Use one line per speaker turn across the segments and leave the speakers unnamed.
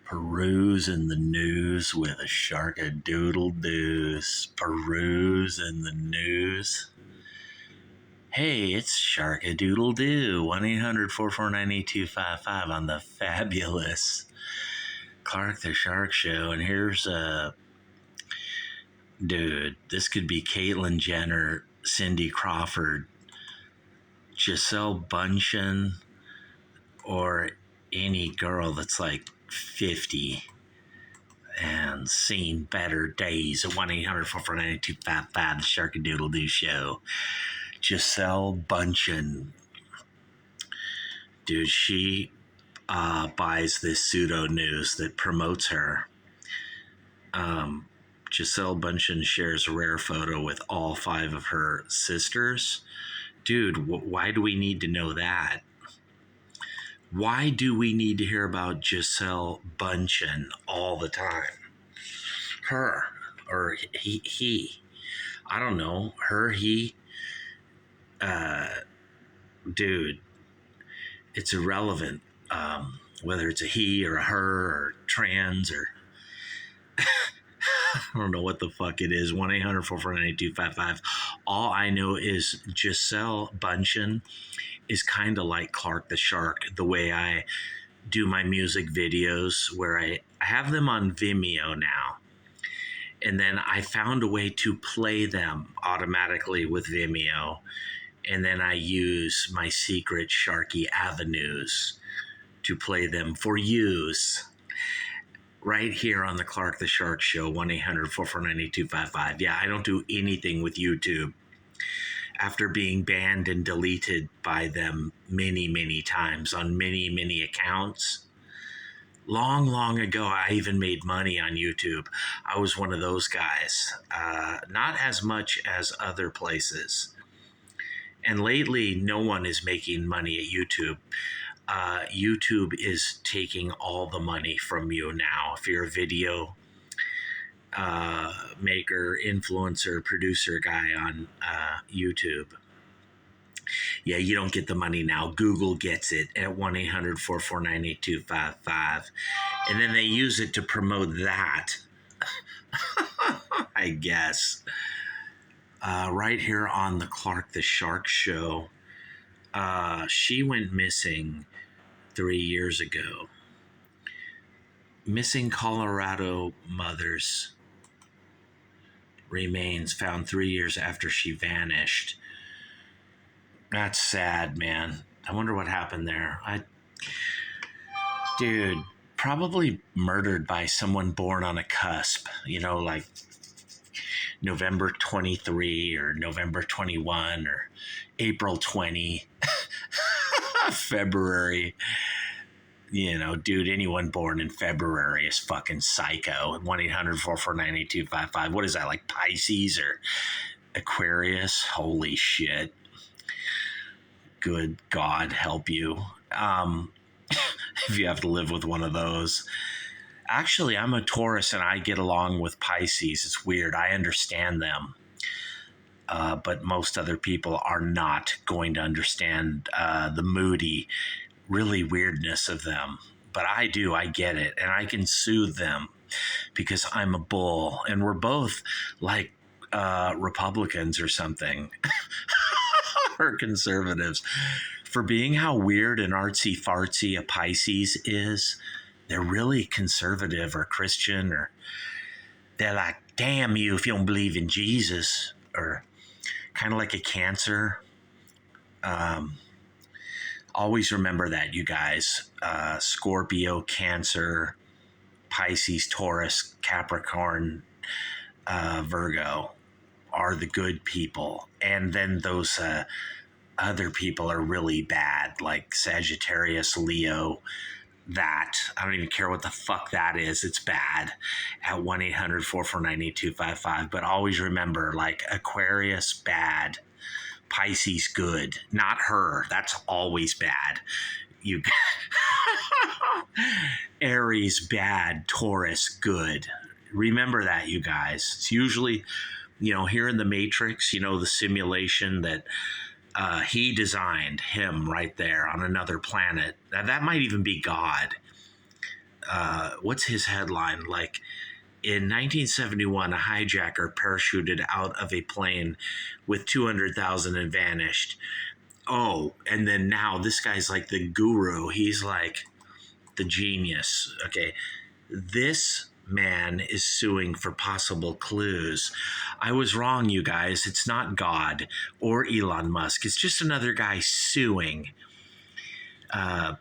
Peruse in the news with a sharkadoodle-doos. Peruse in the news. Hey, it's Sharkadoodle-doo. 1-800-449-8255 on the fabulous Clark the Shark Show. And here's dude, this could be KAITLIN Jenner, Cindy Crawford, Gisele Bündchen, or any girl that's like 50 and seen better days at 1-800-449-8255, the Sharkadoodle-doo Show. Gisele Bündchen. Dude, she buys this pseudo news that promotes her. Gisele Bündchen shares a rare photo with all 5 of her sisters. Dude, why do we need to know that? Why do we need to hear about Gisele Bündchen all the time? Her, or he. I don't know. Her, he. Dude, it's irrelevant. Whether it's a he or a her or trans or... I don't know what the fuck it is. 1-800-449-8255. All I know is Gisele Bündchen is kind of like Clark the Shark, the way I do my music videos, where I have them on Vimeo now. And then I found a way to play them automatically with Vimeo. And then I use my secret Sharky avenues to play them for use right here on the Clark the Shark Show, 1-800-449-8255. Yeah, I don't do anything with YouTube. After being banned and deleted by them many, many times on many, many accounts. Long, long ago, I even made money on YouTube. I was one of those guys. Not as much as other places. And lately, no one is making money at YouTube. YouTube is taking all the money from you now. If you're a video maker, influencer, producer guy on YouTube, yeah, you don't get the money now. Google gets it at 1-800-449-8255. And then they use it to promote that, I guess. Right here on the Clark the Shark Show. She went missing 3 years ago. Missing Colorado mother's remains found 3 years after she vanished. That's sad, man. I wonder what happened there. Dude, probably murdered by someone born on a cusp, you know, like November 23 or November 21 or April 20, February. You know, dude, anyone born in February is fucking psycho. 1-800-449-8255. What is that, like Pisces or Aquarius? Holy shit. Good God help you. If you have to live with one of those. Actually, I'm a Taurus and I get along with Pisces. It's weird. I understand them. But most other people are not going to understand the moody, really weirdness of them. But I do. I get it. And I can soothe them because I'm a bull. And we're both like Republicans or something. Or conservatives. For being how weird and artsy-fartsy a Pisces is, they're really conservative or Christian, or they're like, damn you if you don't believe in Jesus, or kind of like a Cancer. Always remember that, you guys. Scorpio, Cancer, Pisces, Taurus, Capricorn, Virgo are the good people. And then those other people are really bad, like Sagittarius, Leo. That, I don't even care what the fuck that is. It's bad at 1-800-449-8255. But always remember, like Aquarius, bad. Pisces, good. Not her. That's always bad. You Aries, bad. Taurus, good. Remember that, you guys. It's usually, you know, here in the Matrix, you know, the simulation that he designed, him right there on another planet. That might even be God. what's his headline? Like, in 1971, a hijacker parachuted out of a plane with 200,000 and vanished. Oh, and then now this guy's like the guru. He's like the genius. Okay. This man is suing for possible clues. I was wrong, you guys. It's not God or Elon Musk. It's just another guy suing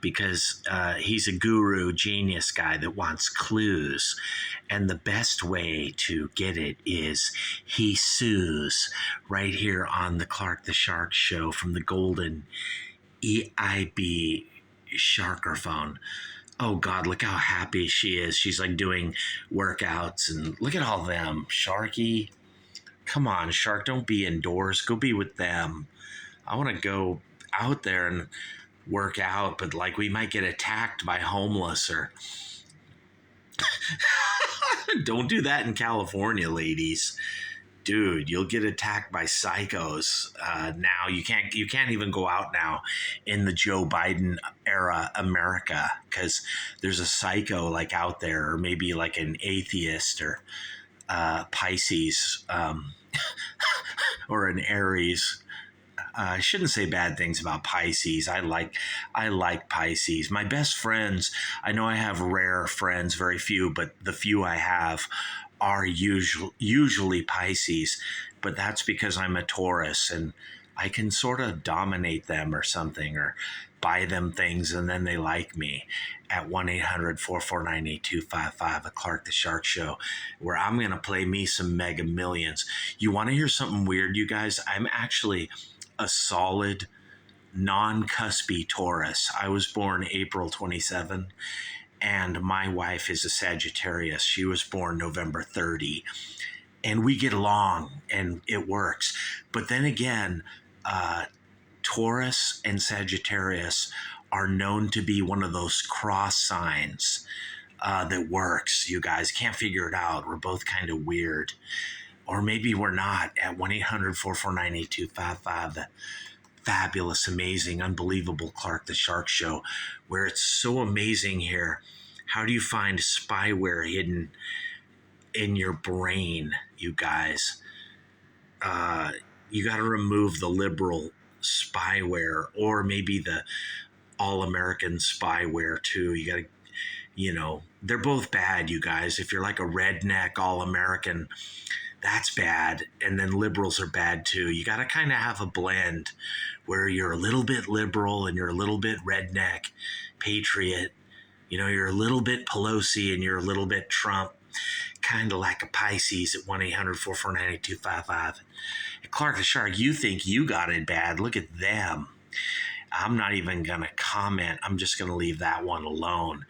because he's a guru genius guy that wants clues. And the best way to get it is he sues right here on the Clark the Shark show from the golden EIB Sharkerphone. Oh God, look how happy she is. She's like doing workouts and look at all them. Sharky, come on, Shark, don't be indoors. Go be with them. I want to go out there and work out, but like we might get attacked by homeless or don't do that in California, ladies. Dude, you'll get attacked by psychos. Now you can't even go out now in the Joe Biden era America because there's a psycho like out there, or maybe like an atheist or Pisces or an Aries. I shouldn't say bad things about Pisces. I like Pisces. My best friends, I know I have rare friends, very few, but the few I have are usually Pisces. But that's because I'm a Taurus and I can sort of dominate them or something, or buy them things and then they like me at 1-800-449-8255, a Clark the Shark show, where I'm going to play me some Mega Millions. You want to hear something weird, you guys? I'm actually a solid non-cuspy Taurus. I was born April 27, and my wife is a Sagittarius. She was born November 30, and we get along and it works. But then again, Taurus and Sagittarius are known to be one of those cross signs that works. You guys can't figure it out. We're both kind of weird. Or maybe we're not, at 1-800-449-8255, the fabulous, amazing, unbelievable Clark the Shark show, where it's so amazing here. How do you find spyware hidden in your brain, you guys? You got to remove the liberal spyware, or maybe the all-American spyware too. You got to, they're both bad, you guys. If you're like a redneck all-American, that's bad. And then liberals are bad too. You got to kind of have a blend where you're a little bit liberal and you're a little bit redneck patriot. You're a little bit Pelosi and you're a little bit Trump, kind of like a Pisces at 1-800-449-8255. And Clark the Shark, you think you got it bad. Look at them. I'm not even going to comment. I'm just going to leave that one alone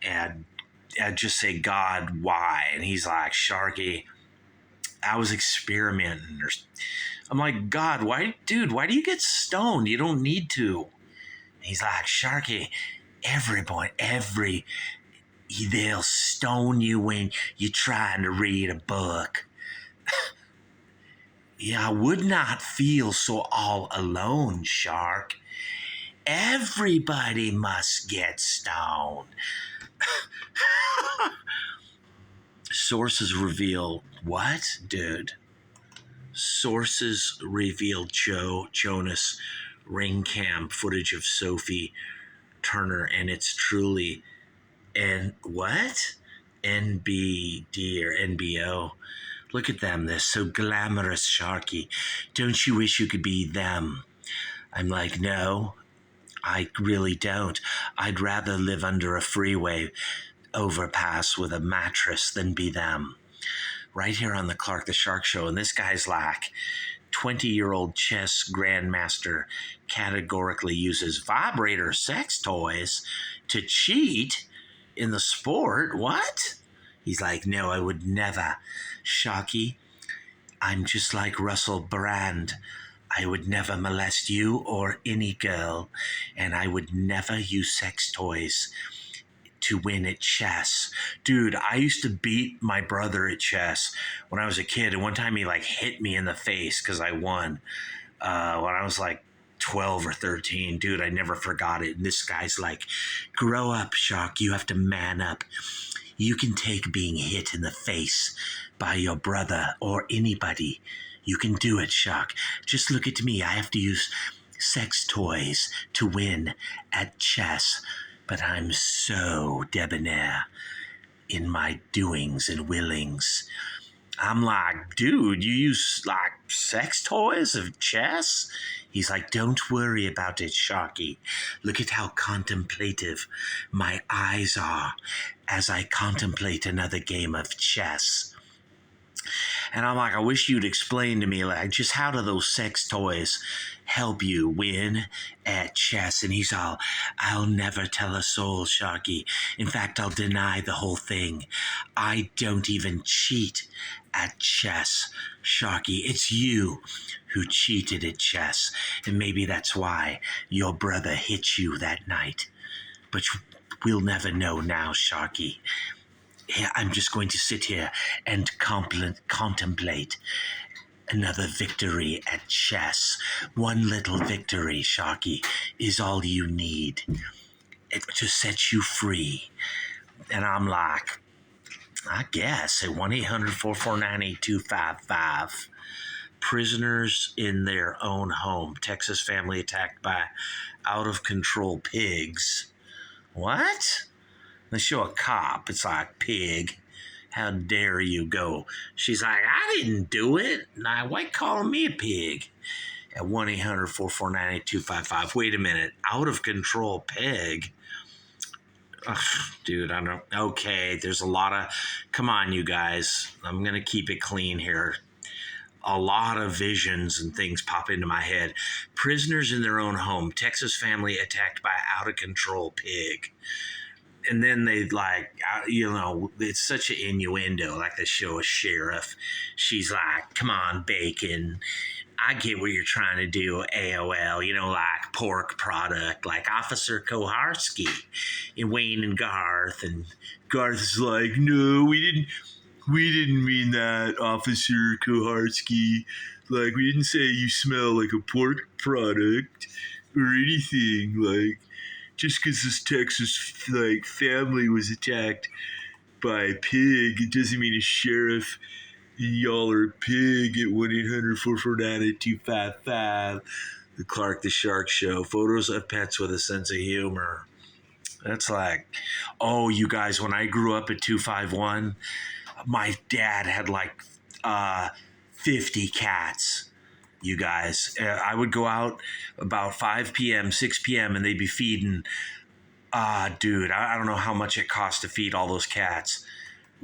and just say, God, why? And he's like, Sharky, I was experimenting. I'm like, God, why, dude, why do you get stoned? You don't need to. He's like, Sharky, they'll stone you when you're trying to read a book. Yeah, I would not feel so all alone, Shark. Everybody must get stoned. Sources reveal what, dude? Sources reveal Joe Jonas ring cam footage of Sophie Turner, and it's truly what? NBD or NBO. Look at them. They're so glamorous, Sharky. Don't you wish you could be them? I'm like, no, I really don't. I'd rather live under a freeway overpass with a mattress than be them. Right here on the Clark the Shark show. And this guy's like 20-year-old chess grandmaster categorically uses vibrator sex toys to cheat in the sport. What? He's like, no, I would never. Sharky, I'm just like Russell Brand. I would never molest you or any girl, and I would never use sex toys to win at chess. Dude, I used to beat my brother at chess when I was a kid, and one time he like hit me in the face because I won when I was like 12 or 13. Dude, I never forgot it. And this guy's like, grow up, Shark. You have to man up. You can take being hit in the face by your brother or anybody. You can do it, Shark. Just look at me. I have to use sex toys to win at chess. But I'm so debonair in my doings and willings. I'm like, dude, you use like sex toys of chess? He's like, don't worry about it, Sharky. Look at how contemplative my eyes are as I contemplate another game of chess. And I'm like, I wish you'd explain to me, like, just how do those sex toys help you win at chess? And he's all, I'll never tell a soul, Sharky. In fact, I'll deny the whole thing. I don't even cheat at chess, Sharky. It's you who cheated at chess. And maybe that's why your brother hit you that night. But we'll never know now, Sharky. I'm just going to sit here and contemplate another victory at chess. One little victory, Sharky, is all you need to set you free. And I'm like, I guess at 1-800-449-8255. Prisoners in their own home. Texas family attacked by out-of-control pigs. What? They show a cop. It's like, pig, how dare you go? She's like, I didn't do it. Why calling me a pig? At 1-800-449-8255. Wait a minute. Out of control pig? Ugh, dude, I don't. Okay, there's a lot of. Come on, you guys. I'm going to keep it clean here. A lot of visions and things pop into my head. Prisoners in their own home. Texas family attacked by out of control pig. And then they it's such an innuendo, like they show a sheriff. She's like, come on, Bacon. I get what you're trying to do, AOL, like pork product, like Officer Koharski and Wayne and Garth. And Garth's like, no, we didn't mean that, Officer Koharski. Like, we didn't say you smell like a pork product or anything. Like, just because this Texas family was attacked by a pig, it doesn't mean a sheriff and y'all are a pig. At 1-800-449-8255. The Clark the Shark Show. Photos of pets with a sense of humor. That's like, oh, you guys, when I grew up at 251, my dad had 50 cats. You guys, I would go out about 5 p.m., 6 p.m., and they'd be feeding. Dude, I don't know how much it cost to feed all those cats.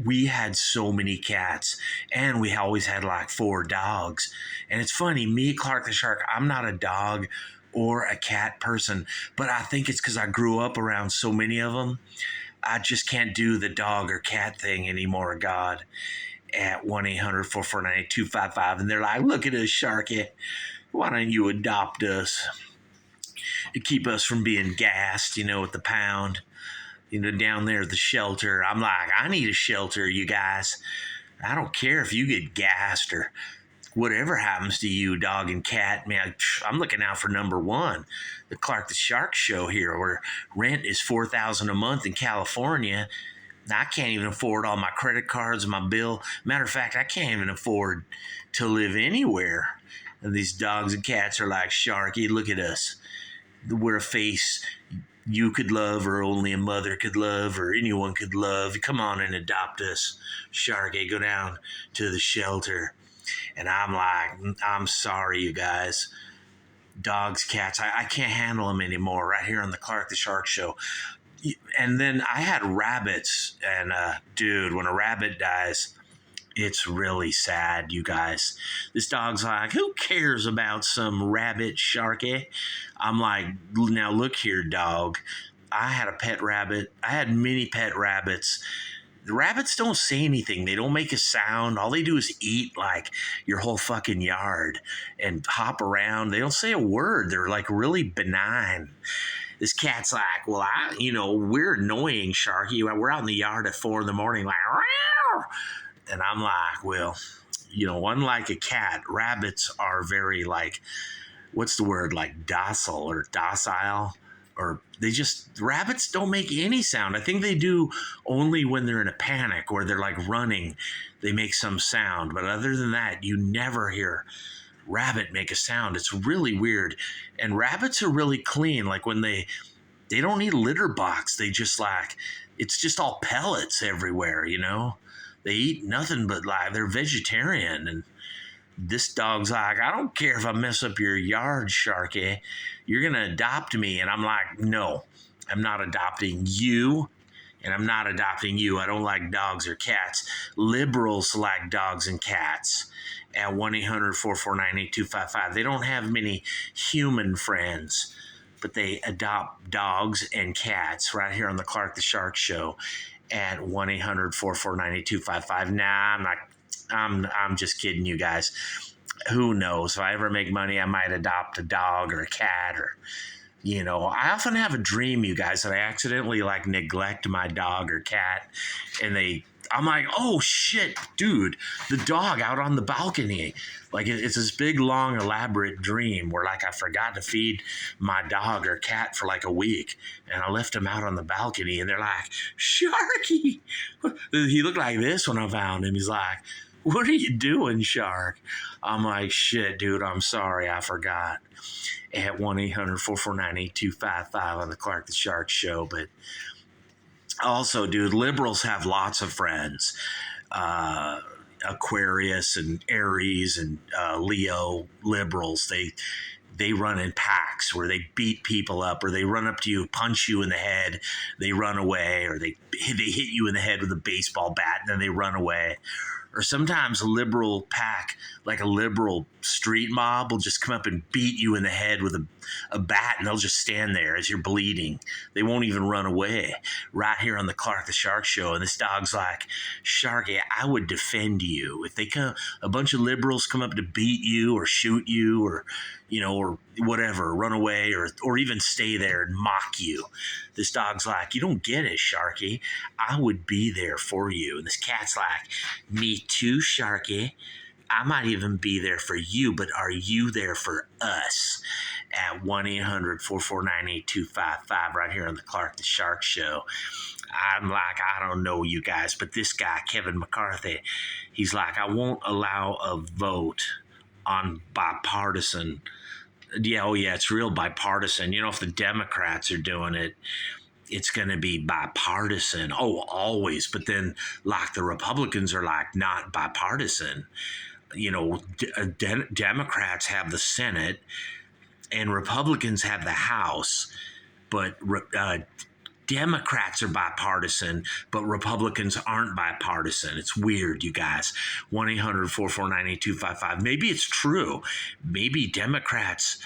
We had so many cats, and we always had 4 dogs. And it's funny, me, Clark the Shark, I'm not a dog or a cat person, but I think it's because I grew up around so many of them. I just can't do the dog or cat thing anymore, God. At 1-800-449-8255. And they're like, look at us, Sharky. Why don't you adopt us? To keep us from being gassed, at the pound. Down there at the shelter. I'm like, I need a shelter, you guys. I don't care if you get gassed or whatever happens to you, dog and cat. Man, I'm looking out for number one. The Clark the Shark Show here, where rent is $4,000 a month in California. I can't even afford all my credit cards and my bill. Matter of fact, I can't even afford to live anywhere. And these dogs and cats are like, Sharky, look at us. We're a face you could love, or only a mother could love, or anyone could love. Come on and adopt us, Sharky. Go down to the shelter. And I'm like, I'm sorry, you guys. Dogs, cats, I can't handle them anymore right here on the Clark the Shark Show. And then I had rabbits, and dude, when a rabbit dies, it's really sad, you guys. This dog's like, who cares about some rabbit, Sharky? I'm like, now look here, dog. I had a pet rabbit. I had many pet rabbits. The rabbits don't say anything. They don't make a sound. All they do is eat your whole fucking yard and hop around. They don't say a word. They're really benign. This cat's like, well, we're annoying, Sharky. We're out in the yard at 4 a.m, like, Row! And I'm like, well, unlike a cat, rabbits are very what's the word, like docile or docile, or rabbits don't make any sound. I think they do only when they're in a panic or they're like running, they make some sound. But other than that, you never hear rabbit make a sound. It's really weird. And rabbits are really clean. Like when they don't need a litter box. They just like, it's just all pellets everywhere, you know? They eat nothing but like, they're vegetarian. And this dog's like, I don't care if I mess up your yard, Sharky. You're going to adopt me. And I'm like, no, I'm not adopting you. And I'm not adopting you. I don't like dogs or cats. Liberals like dogs and cats at 1-800-449-8255. They don't have many human friends, but they adopt dogs and cats right here on the Clark the Shark Show at 1-800-449-8255. Nah, I'm not. I'm just kidding you guys. Who knows? If I ever make money, I might adopt a dog or a cat, or, you know, I often have a dream, you guys, that I accidentally like neglect my dog or cat, and I'm like, oh shit, dude, the dog out on the balcony. Like it's this big, long, elaborate dream where like I forgot to feed my dog or cat for like a week, and I left him out on the balcony, and they're like, Sharky. He looked like this when I found him. He's like, what are you doing, Shark? I'm like, shit, dude, I'm sorry, I forgot. At 1-800-449-8255 on the Clark the Shark Show. But also, dude, liberals have lots of friends. Aquarius and Aries and Leo liberals, they run in packs where they beat people up, or they run up to you, punch you in the head, they run away, or they hit you in the head with a baseball bat and then they run away. Or sometimes a liberal pack, like a liberal street mob, will just come up and beat you in the head with a bat, and they'll just stand there as you're bleeding. They won't even run away. Right here on the Clark the Shark Show. And this dog's like, Sharky, I would defend you. If a bunch of liberals come up to beat you or shoot you, or, you know, or whatever, run away, or even stay there and mock you, this dog's like, you don't get it, Sharky. I would be there for you. And this cat's like, me too, Sharky. I might even be there for you, but are you there for us? At 1-800-449-8255 right here on the Clark the Shark Show. I'm like, I don't know you guys, but this guy, Kevin McCarthy, he's like, I won't allow a vote on bipartisan. Yeah, oh yeah, it's real bipartisan. You know, if the Democrats are doing it, it's going to be bipartisan. Oh, always. But then, like, the Republicans are like, not bipartisan. You know, Democrats have the Senate and Republicans have the House, but Democrats are bipartisan, but Republicans aren't bipartisan. It's weird, you guys. 1-800-449-8255. Maybe it's true. Maybe Democrats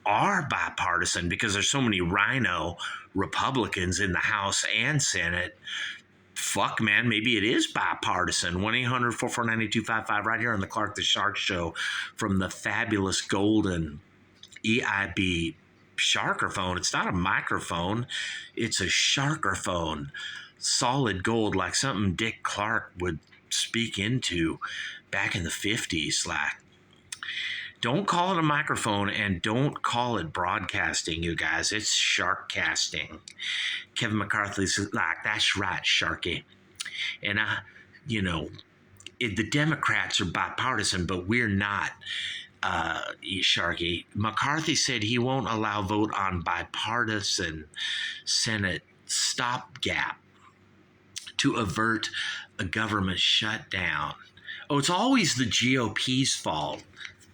are bipartisan because there's so many rhino Republicans in the House and Senate. Fuck, man, maybe it is bipartisan. 1-800-449-8255 right here on the Clark the Shark Show from the fabulous golden EIB sharkerphone. It's not a microphone, it's a sharkerphone. Solid gold, like something Dick Clark would speak into back in the 50s. Like, don't call it a microphone and don't call it broadcasting, you guys. It's shark casting. Kevin McCarthy's like, that's right, Sharky. And the Democrats are bipartisan, but we're not, Sharky. McCarthy said he won't allow vote on bipartisan Senate stopgap to avert a government shutdown. Oh, it's always the GOP's fault.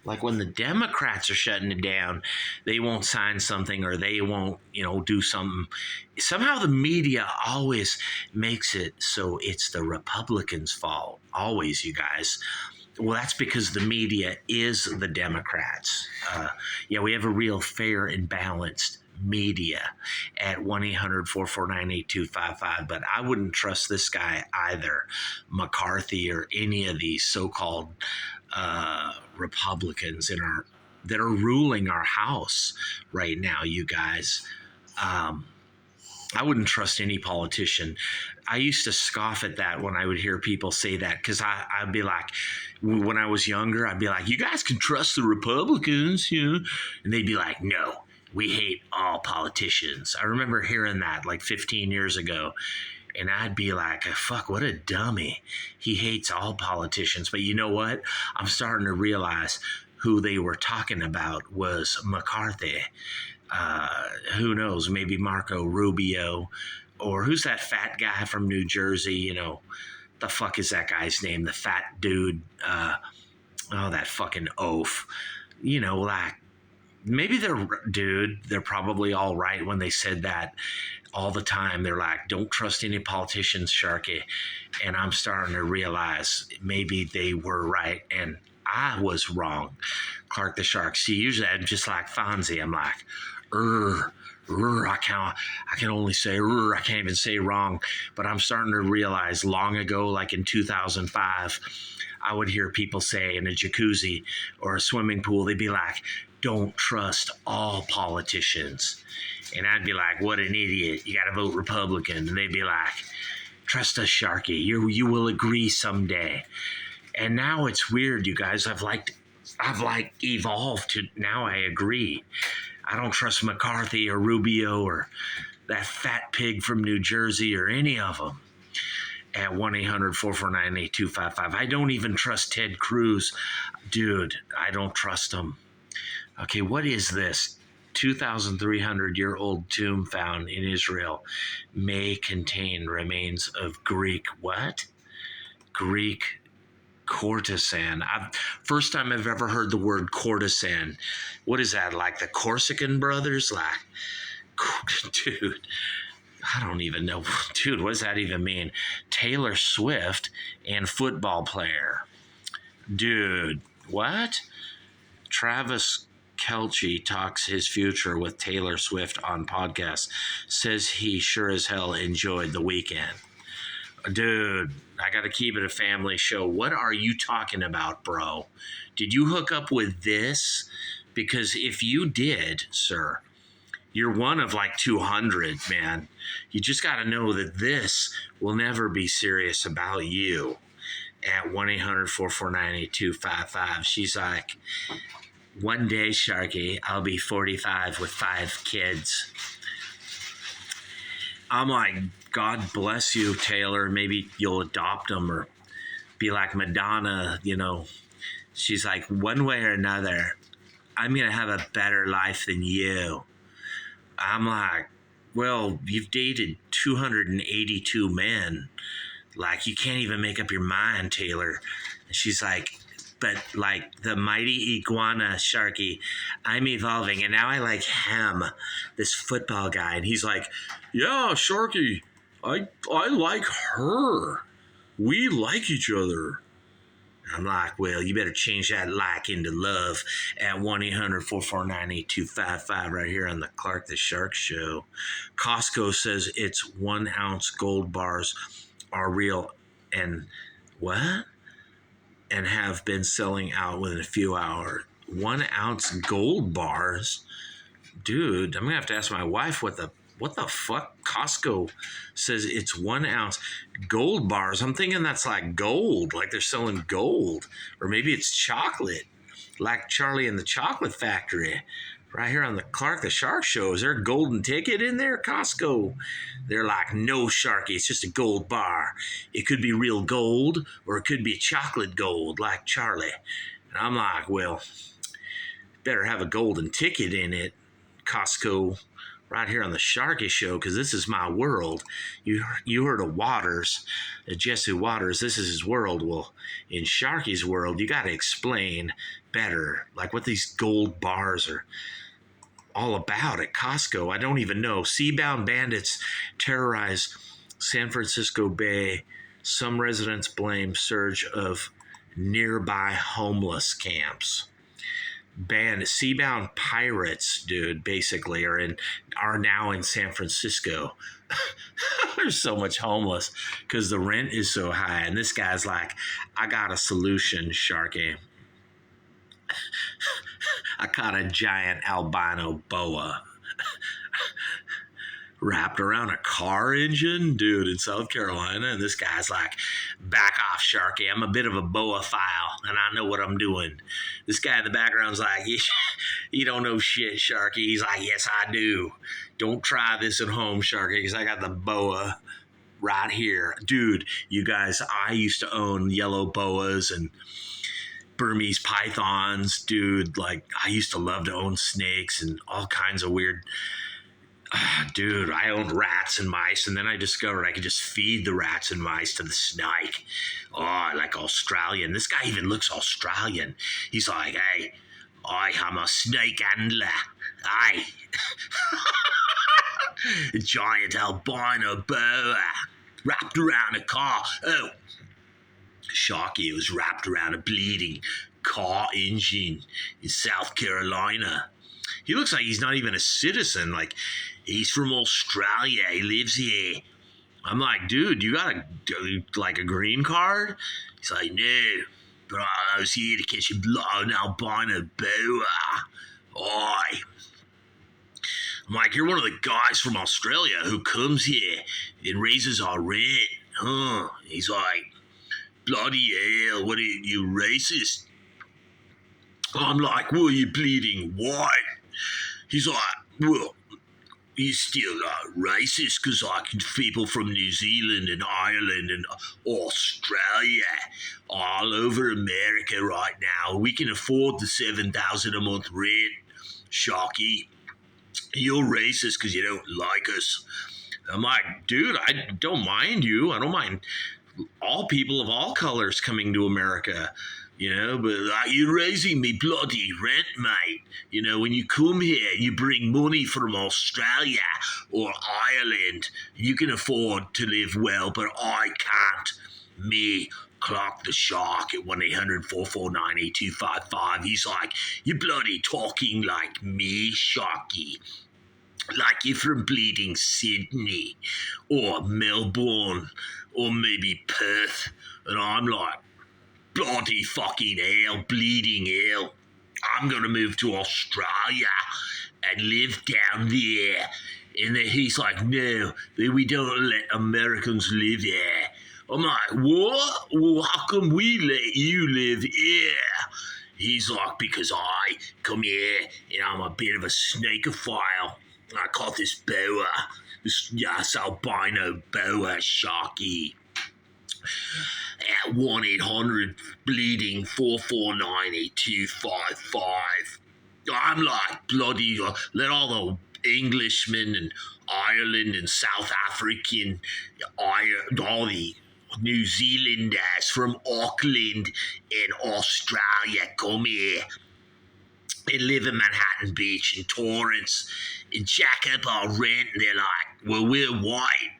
Like when the Democrats are shutting it down, they won't sign something or they won't, do something. Somehow the media always makes it so it's the Republicans' fault. Always, you guys. Well, that's because the media is the Democrats. We have a real fair and balanced media at 1-800-449-8255. But I wouldn't trust this guy either, McCarthy, or any of these so-called Republicans that are ruling our House right now, you guys. I wouldn't trust any politician. I used to scoff at that when I would hear people say that, because I'd be like, when I was younger, I'd be like, you guys can trust the Republicans, you know? And they'd be like, no, we hate all politicians. I remember hearing that like 15 years ago. And I'd be like, fuck, what a dummy. He hates all politicians. But you know what? I'm starting to realize who they were talking about was McCarthy. Who knows? Maybe Marco Rubio, or who's that fat guy from New Jersey? You know, the fuck is that guy's name? The fat dude. That fucking oaf. You know, like, maybe they're probably all right when they said that all the time. They're like, don't trust any politicians, Sharky. And I'm starting to realize maybe they were right and I was wrong. Clark the Shark. See, usually I'm just like Fonzie. I'm like, I can only say, I can't even say wrong. But I'm starting to realize long ago, like in 2005, I would hear people say in a jacuzzi or a swimming pool, they'd be like, don't trust all politicians. And I'd be like, what an idiot. You got to vote Republican. And they'd be like, trust us, Sharky. You will agree someday. And now it's weird, you guys. I've evolved to now I agree. I don't trust McCarthy or Rubio or that fat pig from New Jersey or any of them. At 1-800-449-8255. I don't even trust Ted Cruz. Dude, I don't trust him. Okay, what is this? 2,300-year-old tomb found in Israel may contain remains of Greek what? Greek courtesan. First time I've ever heard the word courtesan. What is that, like the Corsican brothers? Like, dude, I don't even know. Dude, what does that even mean? Taylor Swift and football player. Dude, what? Travis Kelce talks his future with Taylor Swift on podcast. Says he sure as hell enjoyed the weekend. Dude, I got to keep it a family show. What are you talking about, bro? Did you hook up with this? Because if you did, sir, you're one of like 200, man. You just got to know that this will never be serious about you. At 1-800-449-8255. She's like, one day, Sharky, I'll be 45 with 5 kids. I'm like, God bless you, Taylor. Maybe you'll adopt them or be like Madonna, you know. She's like, one way or another, I'm going to have a better life than you. I'm like, well, you've dated 282 men. Like, you can't even make up your mind, Taylor. And she's like, but like the mighty iguana, Sharky, I'm evolving. And now I like him, this football guy. And he's like, yeah, Sharky, I like her. We like each other. I'm like, well, you better change that like into love at 1-800-449-8255 right here on the Clark the Shark Show. Costco says its 1 ounce gold bars are real and what? And have been selling out within a few hours. 1 ounce gold bars? Dude, I'm going to have to ask my wife what the fuck? Costco says it's 1 ounce gold bars. I'm thinking that's like gold, like they're selling gold. Or maybe it's chocolate, like Charlie and the Chocolate Factory. Right here on the Clark the Shark Show. Is there a golden ticket in there, Costco? They're like, no, Sharky, it's just a gold bar. It could be real gold or it could be chocolate gold like Charlie. And I'm like, well, better have a golden ticket in it, Costco, right here on the Sharky Show, because this is my world. You heard of Waters, Jesse Waters, this is his world. Well, in Sharky's world, you got to explain better, like what these gold bars are all about at Costco. I don't even know. Seabound bandits terrorize San Francisco Bay. Some residents blame surge of nearby homeless camps. Seabound pirates, dude, basically are now in San Francisco. There's so much homeless because the rent is so high. And this guy's like, I got a solution, Sharky. I caught a giant albino boa. wrapped around a car engine, dude, in South Carolina. And this guy's like, back off, Sharky. I'm a bit of a boa file, and I know what I'm doing. This guy in the background's like, you don't know shit, Sharky. He's like, yes, I do. Don't try this at home, Sharky, because I got the boa right here. Dude, you guys, I used to own yellow boas and Burmese pythons, dude. Like, I used to love to own snakes and all kinds of weird. Dude, I owned rats and mice, and then I discovered I could just feed the rats and mice to the snake. Oh, I like Australian. This guy even looks Australian. He's like, hey, I am a snake handler. Hey. A giant albino boa wrapped around a car. Oh, Sharky was wrapped around a bleeding car engine in South Carolina. He looks like he's not even a citizen. Like, he's from Australia. He lives here. I'm like, dude, you got a green card? He's like, no, but I was here to catch an albino boa. Oi. I'm like, you're one of the guys from Australia who comes here and raises our rent. Huh? He's like, bloody hell, what are you racist? I'm like, well, you're bleeding white. He's like, well, you're still racist because like people from New Zealand and Ireland and Australia, all over America right now, we can afford the $7,000 a month rent. Sharky, you're racist because you don't like us. I'm like, dude, I don't mind you. I don't mind all people of all colors coming to America. You know, but you're raising me bloody rent, mate. You know, when you come here, you bring money from Australia or Ireland. You can afford to live well, but I can't. Me, Clark the Shark at 1-800-449-8255. He's like, you bloody talking like me, Sharky. Like you're from bleeding Sydney or Melbourne or maybe Perth. And I'm like, bloody fucking hell, bleeding hell. I'm going to move to Australia and live down there. And then he's like, no, we don't let Americans live here. I'm like, what? Well, how come we let you live here? He's like, because I come here and I'm a bit of a snakeophile. I caught this boa, this albino boa, Sharky. At 1-800-bleeding-449-8255. I'm like, bloody, let all the Englishmen and Ireland and South African, all the New Zealanders from Auckland and Australia come here and live in Manhattan Beach and Torrance and jack up our rent. And they're like, well, we're white.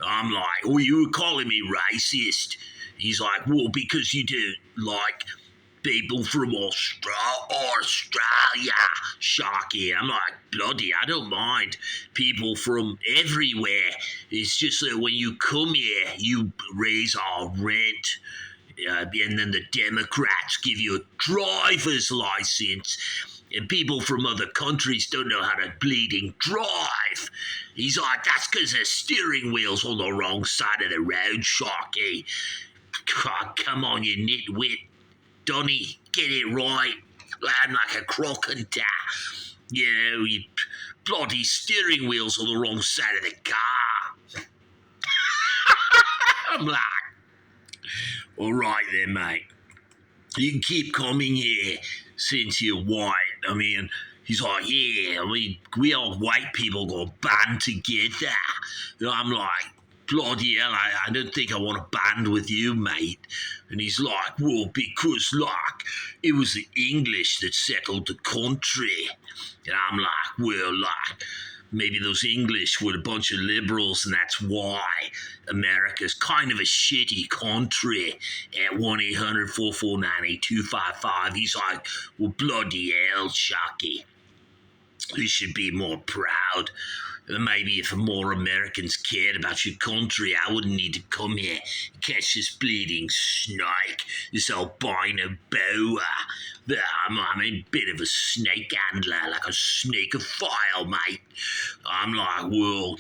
I'm like, oh, you were calling me racist. He's like, well, because you do like people from Australia, Sharky. I'm like, bloody, I don't mind people from everywhere. It's just that when you come here, you raise our rent. And then the Democrats give you a driver's license. And people from other countries don't know how to bleeding drive. He's like, that's because the steering wheel's on the wrong side of the road, Sharky. God, come on, you nitwit. Donny, get it right. I'm like a crocodile. You know, you bloody steering wheel's on the wrong side of the car. I'm like, all right then, mate. You can keep coming here since you're white. I mean, he's like, yeah, I mean, we all white people go band together. I'm like, bloody hell, I don't think I want to band with you, mate. And he's like, well, because, like, it was the English that settled the country. And I'm like, well, like, maybe those English were a bunch of liberals, and that's why America's kind of a shitty country. At 1-800-449-8255, he's like, well, bloody hell, Sharky. You should be more proud. Maybe if more Americans cared about your country, I wouldn't need to come here and catch this bleeding snake, this albino boa. I'm a bit of a snake handler, like a snakeophile, mate. I'm like, well,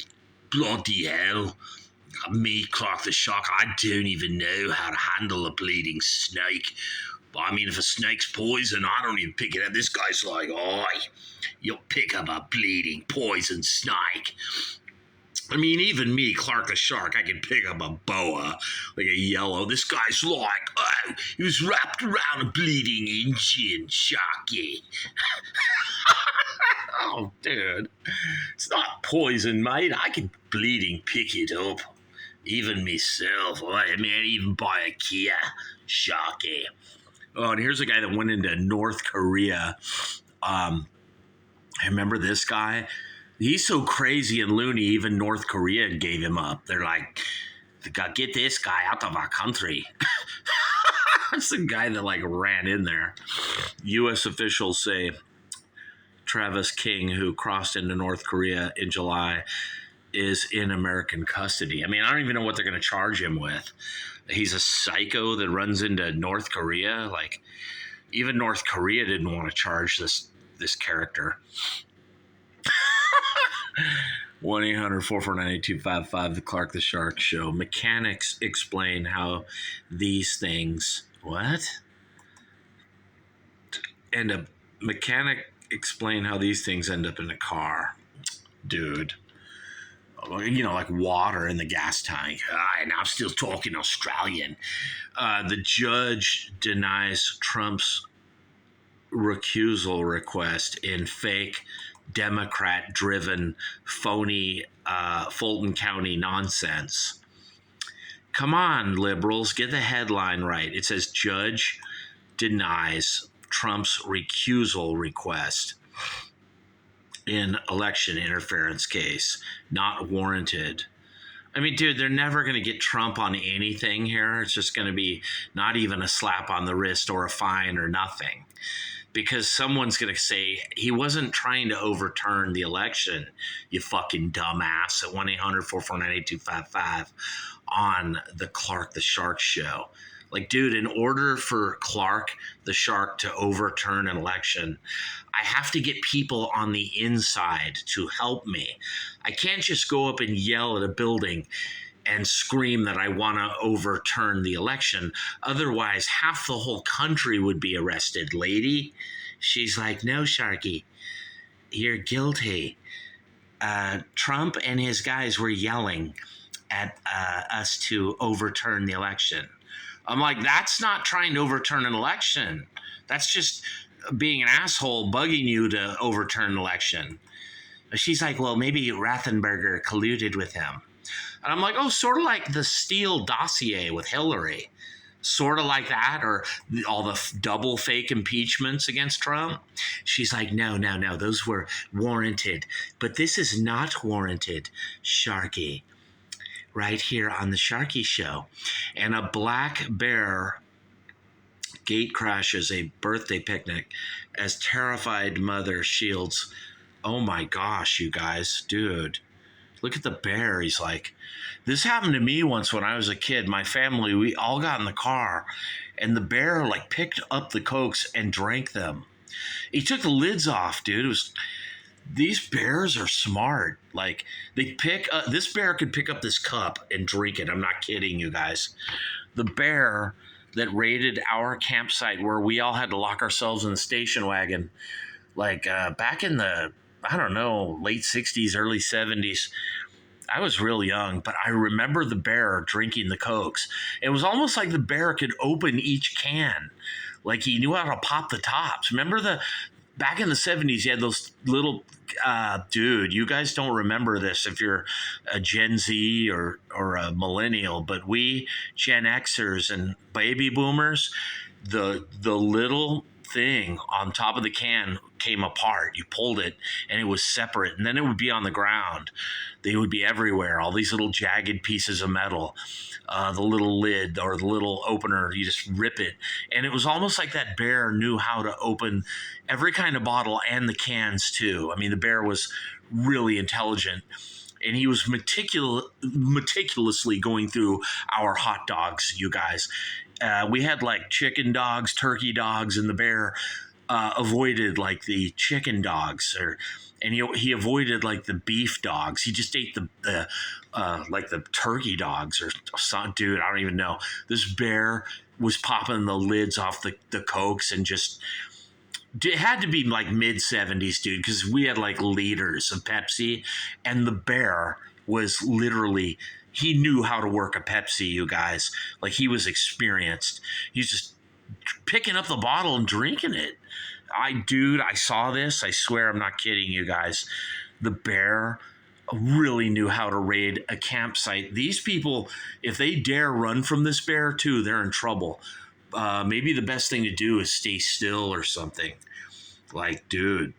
bloody hell. Me, Clark the Shark, I don't even know how to handle a bleeding snake. But I mean, if a snake's poison, I don't even pick it up. This guy's like, "Oi, you'll pick up a bleeding poison snake." I mean, even me, Clark the Shark, I can pick up a boa, like a yellow. This guy's like, "Oh, he was wrapped around a bleeding Indian, Sharky." Oh, dude. It's not poison, mate. I can bleeding pick it up. Even myself. I mean, even buy a Kia, Sharky. Oh, and here's a guy that went into North Korea. I remember this guy. He's so crazy and loony, even North Korea gave him up. They're like, "Get this guy out of our country." That's the guy that like ran in there. U.S. officials say Travis King, who crossed into North Korea in July, is in American custody. I mean, I don't even know what they're going to charge him with. He's a psycho that runs into North Korea. Like, even North Korea didn't want to charge this character. 1-800-449-8255, The Clark the Shark Show. Mechanics explain how these things... What? And a mechanic explain how these things end up in a car. Dude. You know, like water in the gas tank. And I'm still talking Australian. The judge denies Trump's recusal request in fake Democrat-driven, phony Fulton County nonsense. Come on, liberals, get the headline right. It says judge denies Trump's recusal request in election interference case, not warranted. I mean, dude, they're never going to get Trump on anything here. It's just going to be not even a slap on the wrist or a fine or nothing. Because someone's going to say, he wasn't trying to overturn the election, you fucking dumbass, at 1-800-449-8255 on the Clark the Shark Show. Like, dude, in order for Clark the Shark to overturn an election, I have to get people on the inside to help me. I can't just go up and yell at a building and scream that I want to overturn the election. Otherwise, half the whole country would be arrested, lady. She's like, "No, Sharky, you're guilty." Trump and his guys were yelling at us to overturn the election. I'm like, that's not trying to overturn an election. That's just being an asshole bugging you to overturn an election. She's like, "Well, maybe Rathenberger colluded with him." And I'm like, oh, sort of like the Steele dossier with Hillary. Sort of like that, or all the double fake impeachments against Trump. She's like, no, those were warranted. But this is not warranted, Sharky. Right here on the Sharky Show. And a black bear gate crashes a birthday picnic as terrified mother shields. Oh my gosh, you guys, dude. Look at the bear. He's like, this happened to me once when I was a kid. My family, we all got in the car and the bear like picked up the Cokes and drank them. He took the lids off, dude. These bears are smart. Like this bear could pick up this cup and drink it. I'm not kidding you guys. The bear that raided our campsite where we all had to lock ourselves in the station wagon, like back in the, I don't know, late 60s, early 70s. I was real young, but I remember the bear drinking the Cokes. It was almost like the bear could open each can. Like he knew how to pop the tops. Remember back in the 70s, you had those little, dude, you guys don't remember this if you're a Gen Z or a millennial, but we Gen Xers and baby boomers, the little thing on top of the can came apart. You pulled it and it was separate, and then it would be on the ground. They would be everywhere, all these little jagged pieces of metal. The little lid or the little opener, you just rip it. And it was almost like that bear knew how to open every kind of bottle and the cans too. I mean, the bear was really intelligent. And he was meticulously going through our hot dogs, you guys. We had like chicken dogs, turkey dogs, and the bear
avoided like the chicken dogs, and he avoided like the beef dogs. He just ate the like the turkey dogs or something. Dude, I don't even know. This bear was popping the lids off the Cokes and just, it had to be like mid 70s, dude, because we had like liters of Pepsi, and the bear was literally, he knew how to work a Pepsi, you guys. Like, he was experienced. He's just picking up the bottle and drinking it. Dude, I saw this. I swear I'm not kidding you guys. The bear really knew how to raid a campsite. These people, if they dare run from this bear too, they're in trouble. Maybe the best thing to do is stay still or something. Like, dude,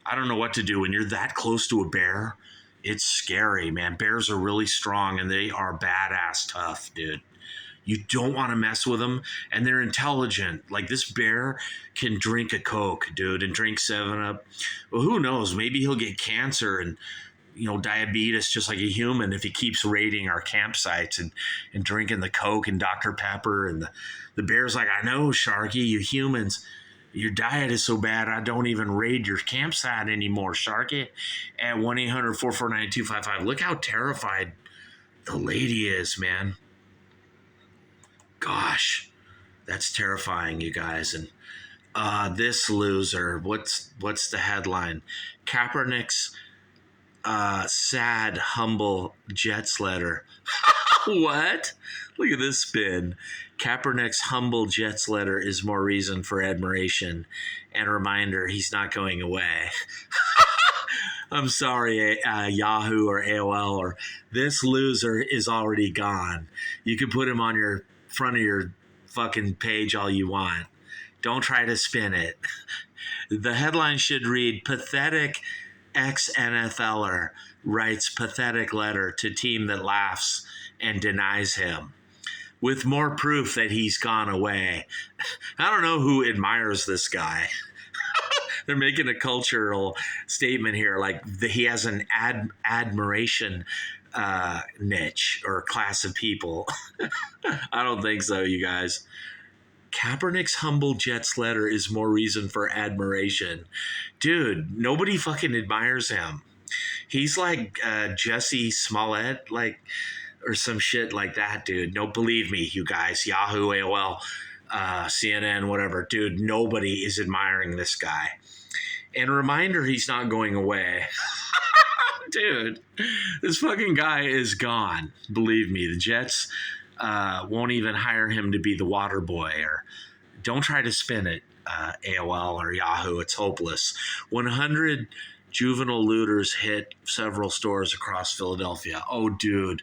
I don't know what to do when you're that close to a bear. It's scary, man. Bears are really strong and they are badass tough, dude. You don't want to mess with them, and they're intelligent. Like, this bear can drink a Coke, dude, and drink 7-Up. Well, who knows? Maybe he'll get cancer and, diabetes just like a human if he keeps raiding our campsites and drinking the Coke and Dr. Pepper. And the bear's like, I know, Sharky, you humans, your diet is so bad I don't even raid your campsite anymore, Sharky. At 1-800-449-2255. Look how terrified the lady is, man. Gosh, that's terrifying, you guys. And this loser, what's the headline? Kaepernick's sad, humble Jets letter. What? Look at this spin. Kaepernick's humble Jets letter is more reason for admiration and a reminder he's not going away. I'm sorry, Yahoo or AOL, or this loser is already gone. You can put him on your front of your fucking page all you want. Don't try to spin it. The headline should read, pathetic ex-NFLer writes pathetic letter to team that laughs and denies him, with more proof that he's gone away. I don't know who admires this guy. They're making a cultural statement here, like he has an admiration niche or class of people. I don't think so, you guys. Kaepernick's humble Jets letter is more reason for admiration. Dude, nobody fucking admires him. He's like Jesse Smollett, like, or some shit like that, dude. No, believe me, you guys. Yahoo, AOL, CNN, whatever. Dude, nobody is admiring this guy. And a reminder, he's not going away. Dude, this fucking guy is gone. Believe me, the Jets won't even hire him to be the water boy. Or don't try to spin it, AOL or Yahoo. It's hopeless. 100 juvenile looters hit several stores across Philadelphia. Oh, dude,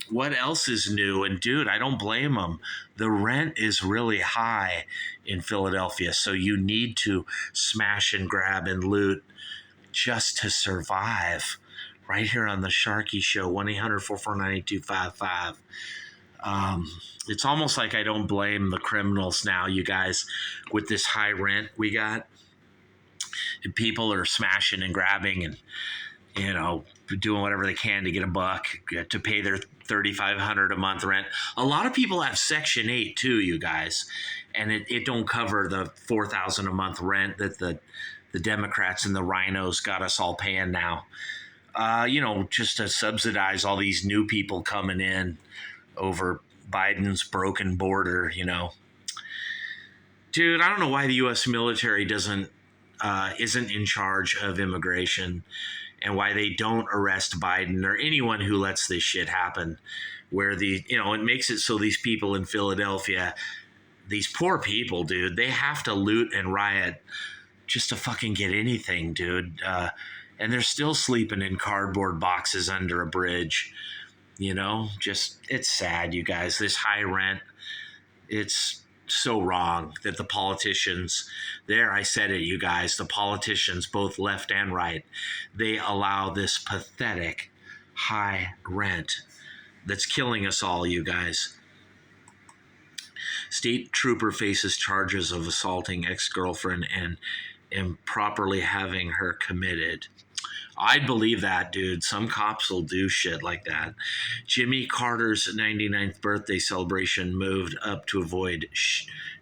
what else is new? And dude, I don't blame them. The rent is really high in Philadelphia, so you need to smash and grab and loot just to survive. Right here on the Sharky Show, 1-800-449-8255. It's almost like I don't blame the criminals now, you guys, with this high rent we got. People are smashing and grabbing and, doing whatever they can to get a buck, to pay their $3,500 a month rent. A lot of people have Section 8 too, you guys, and it don't cover the $4,000 a month rent that the Democrats and the rhinos got us all paying now. Just to subsidize all these new people coming in over Biden's broken border, Dude, I don't know why the U.S. military isn't in charge of immigration, and why they don't arrest Biden or anyone who lets this shit happen, where it makes it so these people in Philadelphia, these poor people, dude, they have to loot and riot just to fucking get anything, dude. And they're still sleeping in cardboard boxes under a bridge, it's sad, you guys. This high rent, it's so wrong that the politicians, I said it, you guys, the politicians, both left and right, they allow this pathetic high rent that's killing us all, you guys. State trooper faces charges of assaulting ex-girlfriend and improperly having her committed. I'd believe that, dude. Some cops will do shit like that. Jimmy Carter's 99th birthday celebration moved up to avoid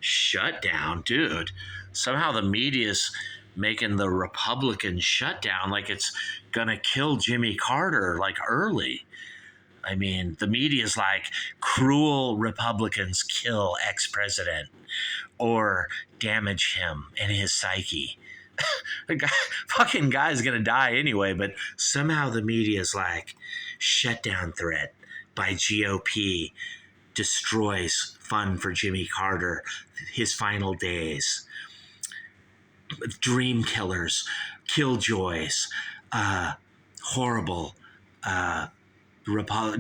shutdown, dude. Somehow the media's making the Republican shutdown like it's gonna kill Jimmy Carter like early. I mean, the media's like cruel Republicans kill ex-president or damage him and his psyche. Fucking guy's gonna die anyway, but somehow the media's like shutdown threat by GOP destroys fun for Jimmy Carter, his final days. Dream killers, killjoys, horrible.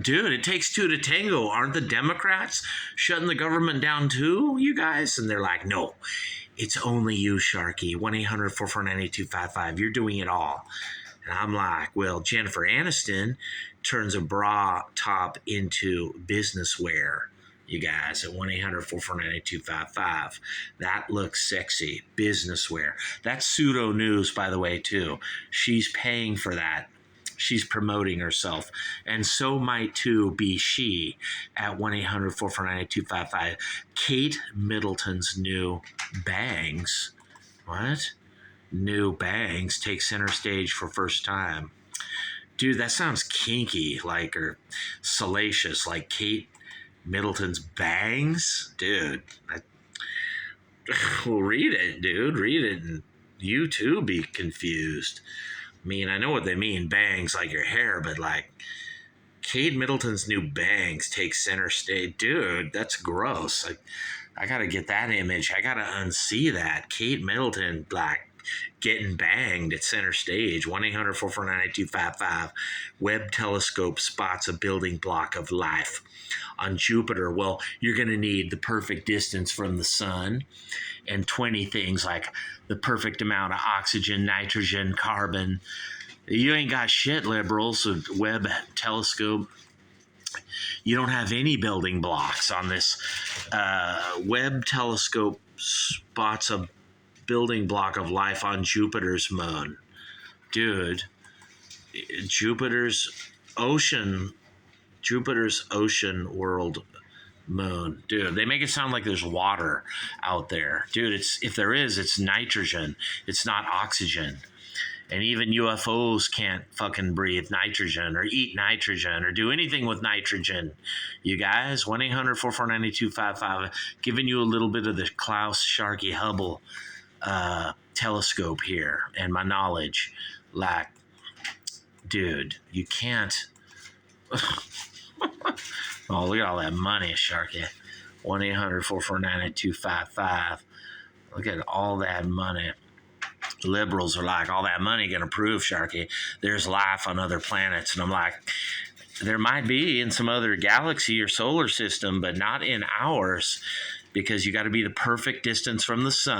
Dude, it takes two to tango. Aren't the Democrats shutting the government down too, you guys? And they're like, no, it's only you, Sharky. 1-800-449-8255. You're doing it all. And I'm like, well, Jennifer Aniston turns a bra top into business wear, you guys, at 1-800-449-8255. That looks sexy. Business wear. That's pseudo news, by the way, too. She's paying for that. She's promoting herself. And so might, too, be she at 1-800-449-8255. Kate Middleton's new bangs. What? New bangs take center stage for first time. Dude, that sounds kinky, like, or salacious, like Kate Middleton's bangs. Dude, well, read it, dude. Read it, and you, too, be confused. I mean, I know what they mean, bangs like your hair, but like Kate Middleton's new bangs take center stage. Dude, that's gross. I got to get that image. I got to unsee that. Kate Middleton, like, getting banged at center stage. 1-800-449-8255. Webb telescope spots a building block of life on Jupiter. Well, you're going to need the perfect distance from the sun and 20 things like the perfect amount of oxygen, nitrogen, carbon. You ain't got shit, liberals. So Webb telescope, you don't have any building blocks on this. Webb telescope spots a building block of life on Jupiter's moon. Dude, Jupiter's ocean world moon. Dude, they make it sound like there's water out there. Dude, if there is, it's nitrogen. It's not oxygen. And even UFOs can't fucking breathe nitrogen or eat nitrogen or do anything with nitrogen. You guys, 1-800-449-8255, giving you a little bit of the Klaus Sharky Hubble telescope here and my knowledge. Like, dude, you can't. Oh, look at all that money, Sharky. 1-800-449-8255. Look at all that money. Liberals are like, all that money going to prove, Sharky, there's life on other planets. And I'm like, there might be in some other galaxy or solar system, but not in ours, because you got to be the perfect distance from the sun.